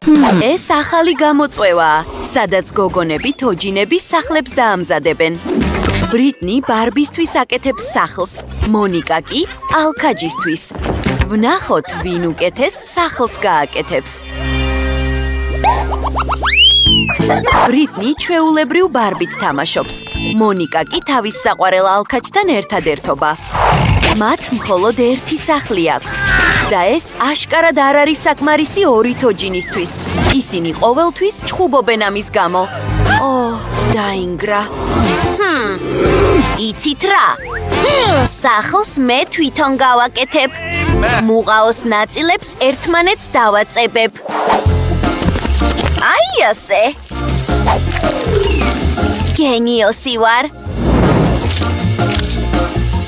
ეს ახალი გამოწვევაა, სადაც გოგონები თოჯინების სახლებს დაამზადებენ. ბრიტნი ბარბისთვის აკეთებს სახლს, მონიკა კი ალქაჯისთვის. ვნახოთ, ვინ უკეთეს სახლს გააკეთებს. ბრიტნი ჩვეულებრივ ბარბით თამაშობს. მონიკა კი თავის საყვარელ ალქაჯთან ერთადერთობა. მათ მხოლოდ ერთი სახლი აქვთ. და ეს აშკარად არ არის საკმარისი ორი თოჯინისთვის. ისინი ყოველთვის ჩხუბობენ ამის გამო. დაინგრა. იცით რა? სახლს მე თვითონ გავაკეთებ. მუღაოს ნაწილებს ერთმანეთს დავაწებებ. აი ასე. გენიოსი ვარ.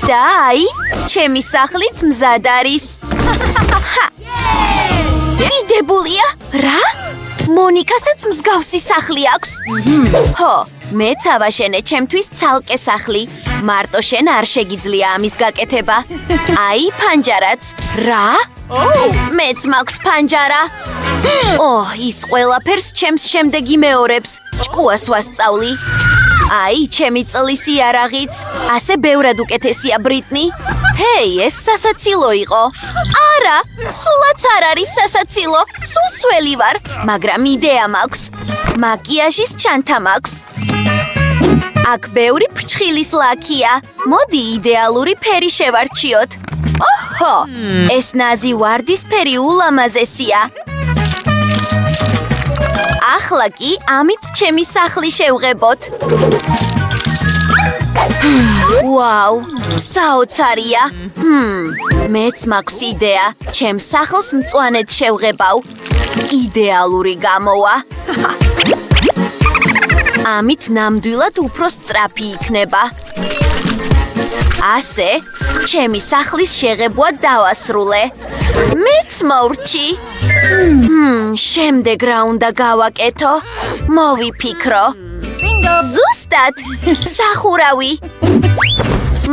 და აი, ჩემი სახლიც მზად არის. დიდებულია? რა? მონიკასაც მსგავსი სახლი აქვს? ხო, მეც ავაშენე ჩემთვის ცალკე სახლი. მარტო შენ არ შეგიძლია ამის გაკეთება. აი, ფანჯარაც. რა? მეც მაქვს ფანჯარა. ის ყველაფერს ჩემს შემდეგ იმეორებს. ჭკუას ვასწავლი. აი, ჩემი წლის იარაღიც. ასე ბევრად უკეთესია, ბრიტნი. ჰეი, ეს სასაცილო იყო. არა, სულაც არ არის სასაცილო. სუსველი ვარ, მაგრამ იდეა მაქვს. მაკიაჟის ჩანთა მაქვს. აქ ბევრი ფრჩხილის ლაქია. მოდი იდეალური ფერი შევარჩიოთ. ოჰო, ეს ნაზი ვარდისფერი ულამაზესია. ახლა კი ამით ჩემი სახლი შევღებოთ. ვაუ, საოცარია. მეც მაქვს იდეა. ჩემს სახლს მწვანედ შევღებავ. იდეალური გამოვა. ამით ნამდვილად უფრო სწრაფი იქნება. ასე, ჩემი სახლის შეღებვა დავასრულე. მეც მოვრჩი. შემდეგ რა უნდა გავაკეთო? მოვიფიქრო. ზუსტად, სახურავი.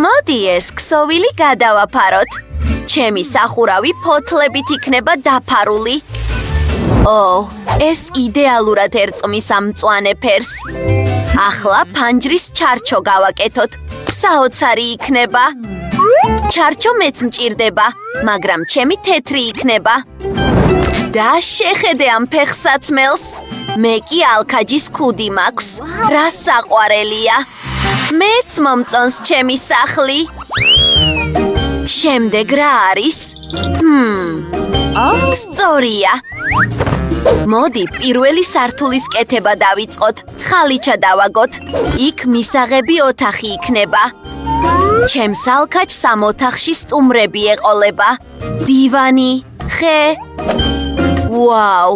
მოდი ეს ქსოვილი გადავაფაროთ. ჩემი სახურავი ფოთლებით იქნება დაფარული. ეს იდეალურად ერწყმის ამ მწვანე ფერს. ახლა ფანჯრის ჩარჩო გავაკეთოთ. საოცარი იქნება. ჩარჩო მეც მჭირდება, მაგრამ ჩემი თეთრი იქნება. და შეხედე ამ ფეხსაცმელს. მე კი ალქაჯის ქუდი მაქვს. რა საყვარელია. მეც მომწონს ჩემი სახლი. შემდეგ რა არის? სწორია. მოდი პირველი სართულის კეთება დავიწყოთ. ხალიჩა დავაგოთ. იქ მისაღები ოთახი იქნება. ჩემს ალქაჯს ამ ოთახში სტუმრები ეყოლება. დივანი, ხე. ვაუ.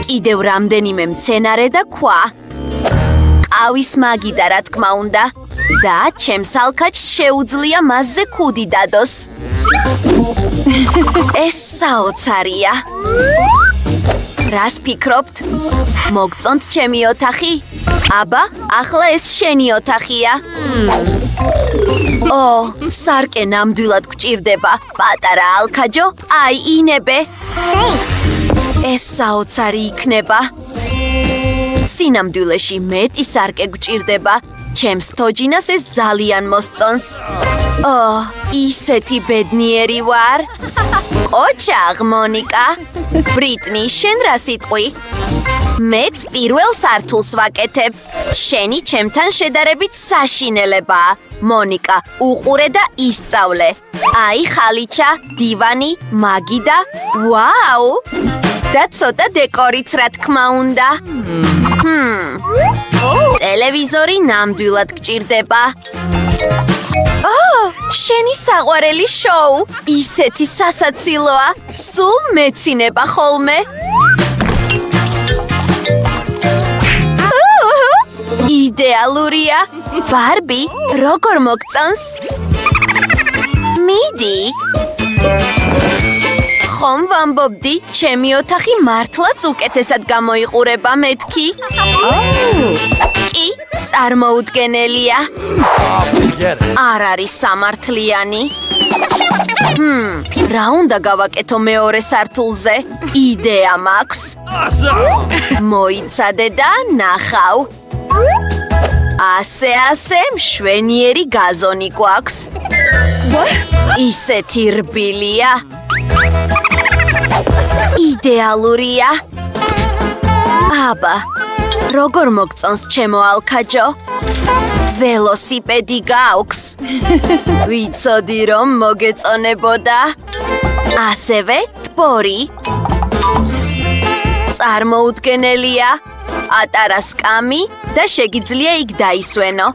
კიდევ რამდენიმე მცენარე და ქვა. ყავის მაგიდა რა თქმა უნდა. და ჩემს ალქაჯს შეუძლია მასზე ქუდი დადოს. ეს საოცარია. რას ფიქრობთ? მოგწონთ ჩემი ოთახი? აბა, ახლა ეს შენი ოთახია. სარკე ნამდვილად გჭირდება. პატარა ალქაჯო, აი ინებე. ეს საოცარი იქნება. სინამდვილეში მეტი სარკე გჭირდება. ჩემს თოჯინას ეს ძალიან მოსწონს. ისეთი ბედნიერი ვარ. ყოჩაღ, მონიკა. ბრიტნი, შენ რა სიტყვი? მეც პირველ სართულს ვაკეთებ. შენი ჩემთან შედარებით საშინელებაა. მონიკა, უყურე და ისწავლე. აი ხალიჩა, დივანი, მაგიდა. ვაუ! და ცოტა დეკორიც რა თქმა უნდა. ტელევიზორი ნამდვილად გჭირდება. შენი საყვარელი შოუ. ისეთი სასაცილოა. სულ მეცინება ხოლმე. იდეალურია. ბარბი, როგორ მოგწონს? მიდი. ხომ ვამბობდი, ჩემი ოთახი მართლაც უკეთესად გამოიყურება მეთქი. კი, წარმოუდგენელია. არ არის სამართლიანი. რა უნდა გავაკეთო მეორე სართულზე? იდეა მაქვს. მოიცადე და ნახავ. ასე მშვენიერი გაზონი გვაქვს. ისეთი რბილია. იდეალურია. აბა, როგორ მოგწონს ჩემო ალქაჯო? ველოსიპედი გაქვს. ვიცოდი რომ მოგეწონებოდა. ასევე ტბორი. წარმოუდგენელია. პატარა სკამი და შეგიძლია იქ დაისვენო.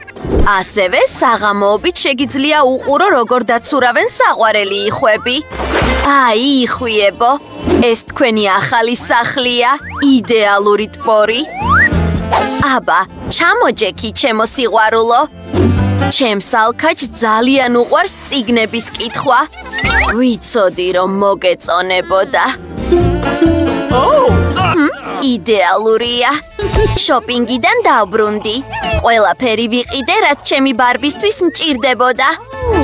ასევე საღამოობით შეგიძლია უყურო როგორ დაცურავენ საყვარელი იხვები. აი, იხვიებო, ეს თქვენი ახალი სახლია, იდეალური ტბორი. აბა, ჩამოჯექი ჩემო სიყვარულო. ჩემს ალქაჯს ძალიან უყვარს წიგნების კითხვა. ვიცოდი რომ მოგეწონებოდა. იდეალურია. შოპინგიდან დავბრუნდი. ყველაფერი ვიყიდე, რაც ჩემი ბარბისთვის მჭირდებოდა.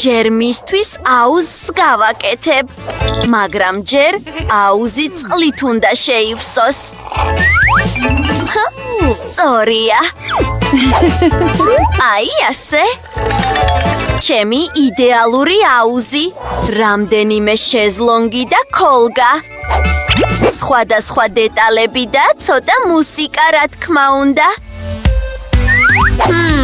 ჯერ მისთვის აუზს გავაკეთებ, მაგრამ ჯერ აუზი წყლით უნდა შეივსოს. სწორია. აი ასე. ჩემი იდეალური აუზი, რამდენიმე შეზლონგი და ქოლგა. სხვადასხვა დეტალები და ცოტა მუსიკა, რა თქმა უნდა.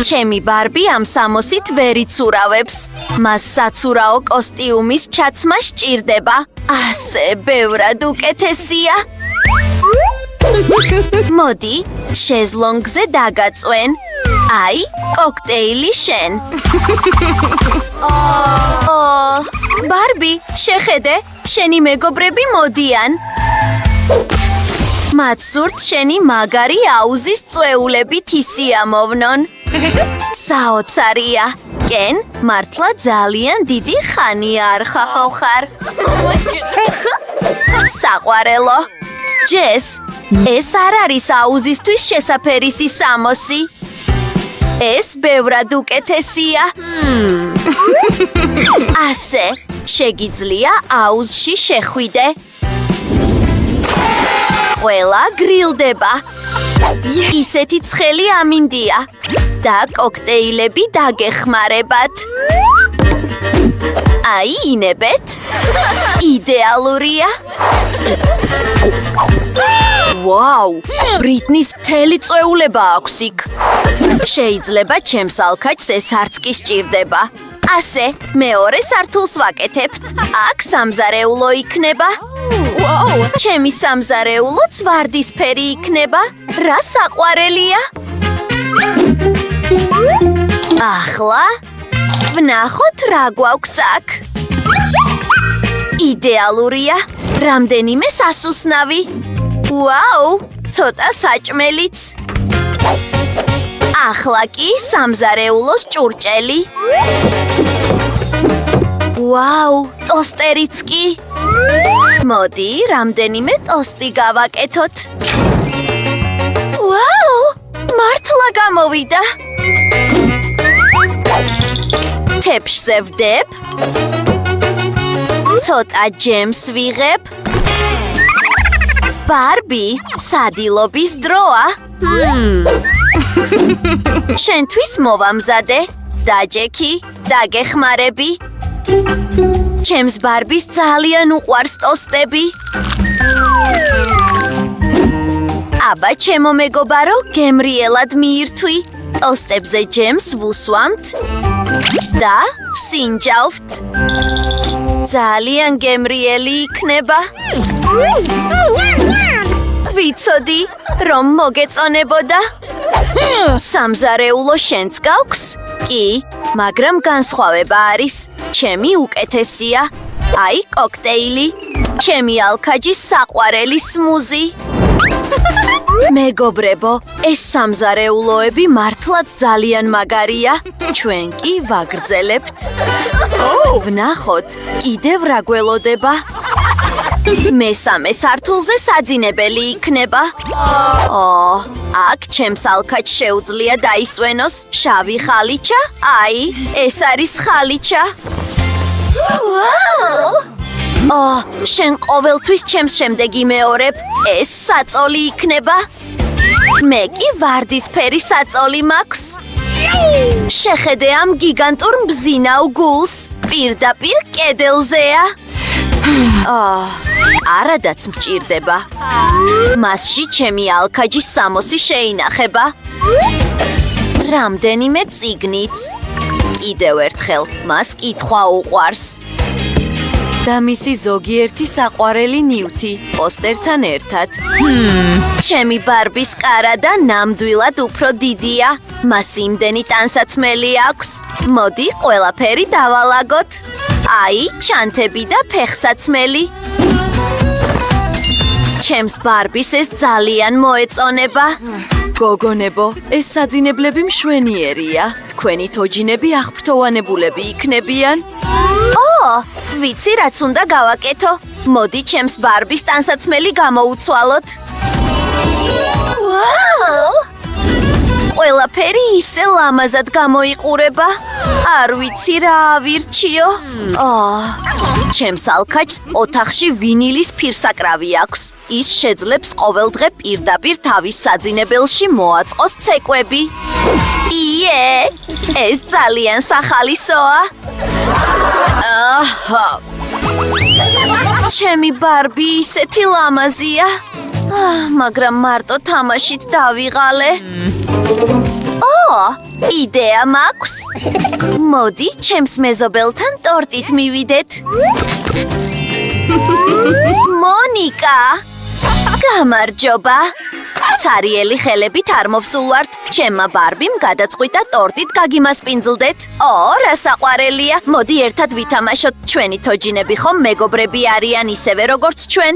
ჩემი ბარბი ამ სამოსით ვერ იცურავებს. მას საცურაო კოსტიუმის ჩაცმა სჭირდება. ასე ბევრად უკეთესია. მოდი, შეზლონგზე დაგაწვენ. აი, კოქტეილი შენ. ბარბი, შეხედე, შენი მეგობრები მოდიან. მათ სურთ შენი მაგარი აუზის წვეულებით ისიამოვნონ. საოცარია. კენ, მართლა ძალიან დიდი ხანია არ ხარ. საყვარელო. ჯეს, ეს არ არის აუზისთვის შესაფერისი სამოსი. ეს ბევრად უკეთესია. ასე, შეგიძლია აუზში შეხვიდე. ყველა გრილდება. ისეთი ცხელი ამინდია და კოქტეილები დაგეხმარებათ. აინებეთ. იდეალურია. ვაუ, ბრიტნის მთელი წვეულება აქვს იქ. შეიძლება ჩემს ალქაჯს ეს არც კი სჭირდება. ასე, მეორე სართულს ვაკეთებთ. აქ სამზარეულო იქნება. ჩემი სამზარეულოც ვარდისფერი იქნება. რა საყვარელია. ახლა ვნახოთ რა გვაქვს აქ. იდეალურია. რამდენიმე სასუსნავი. ვაუ, ცოტა საჭმელიც. ახლა კი სამზარეულოს ჭურჭელი. ვაუ, ტოსტერიც კი. მოდი, რამდენიმე ტოსტი გავაკეთოთ. ვაუ, მართლა გამოვიდა. თეფშზე ვდებ. ცოტა ჯემს ვიღებ. ბარბი, სადილობის დროა. შენთვის მოვამზადე. დაჯექი, დაგეხმარები. ჩემს ბარბის ძალიან უყვარს ტოსტები. აბა, ჩემო მეგობარო, გემრიელად მიირთვი. ტოსტებზე ჯემს ვუსვამთ და ვსინჯავთ. ძალიან გემრიელი იქნება. ვიცოდი, რომ მოგეწონებოდა. სამზარეულო შენც გაქვს? კი, მაგრამ განსხვავება არის. ჩემი უკეთესია. აი, კოქტეილი. ჩემი ალქაჯის საყვარელი სმუზი. მეგობრებო, ეს სამზარეულოები მართლაც ძალიან მაგარია. ჩვენ კი ვაგრძელებთ. ვნახოთ, კიდევ რა გველოდება. მესამე სართულზე საძინებელი იქნება. აქ ჩემს ალქაჯს შეუძლია დაისვენოს შავი ხალიჩა. აი, ეს არის ხალიჩა. შენ ყოველთვის ჩემს შემდეგ იმეორებ. ეს საწოლი იქნება. მე კი ვარდისფერი საწოლი მაქვს. შეხედე ამ გიგანტურ მბზინავ გულს. პირდაპირ კედელზეა. არადაც მჭირდება. მასში ჩემი ალქაჯი სამოსი შეინახება. რამდენიმე წიგნიც. კიდევ ერთხელ, მას კითხვა უყვარს. და მისი ზოგიერთი საყვარელი ნივთი, პოსტერთან ერთად. ჩემი ბარბის კარადა ნამდვილად უფრო დიდია. მას იმდენი ტანსაცმელი აქვს. მოდი, ყველაფერი დავალაგოთ. აი, ჩანთები და ფეხსაცმელი. ჩემს ბარბის ეს ძალიან მოეწონება. გოგონებო, ეს საძინებლები მშვენიერია. თქვენი თოჯინები აღფრთოვანებულები იქნებიან. ვიცი რაც უნდა გავაკეთო. მოდი ჩემს ბარბის ტანსაცმელი გამოუცვალოთ. ყველაფერი ისე ლამაზად გამოიყურება. არ ვიცი რა ავირჩიო. ჩემს ალქაჯს ოთახში ვინილის ფირსაკრავი აქვს. ის შეძლებს ყოველდღე პირდაპირ თავის საძინებელში მოაწყოს ცეკვები. იე, ეს ძალიან სახალისოა. ჩემი ბარბი ისეთი ლამაზია. მაგრამ მარტო თამაშით დავიღალე. იდეა მაქვს. მოდი, ჩემს მეზობელთან ტორტით მივიდეთ. მონიკა! გამარჯობა. ცარიელი ხელებით არ მოვსულვართ. ჩემმა ბარბიმ გადაწყვიტა ტორტით გაგიმასპინძლდეთ. რა საყვარელია. მოდი ერთად ვითამაშოთ. ჩვენი თოჯინები ხომ მეგობრები არიან ისევე როგორც ჩვენ.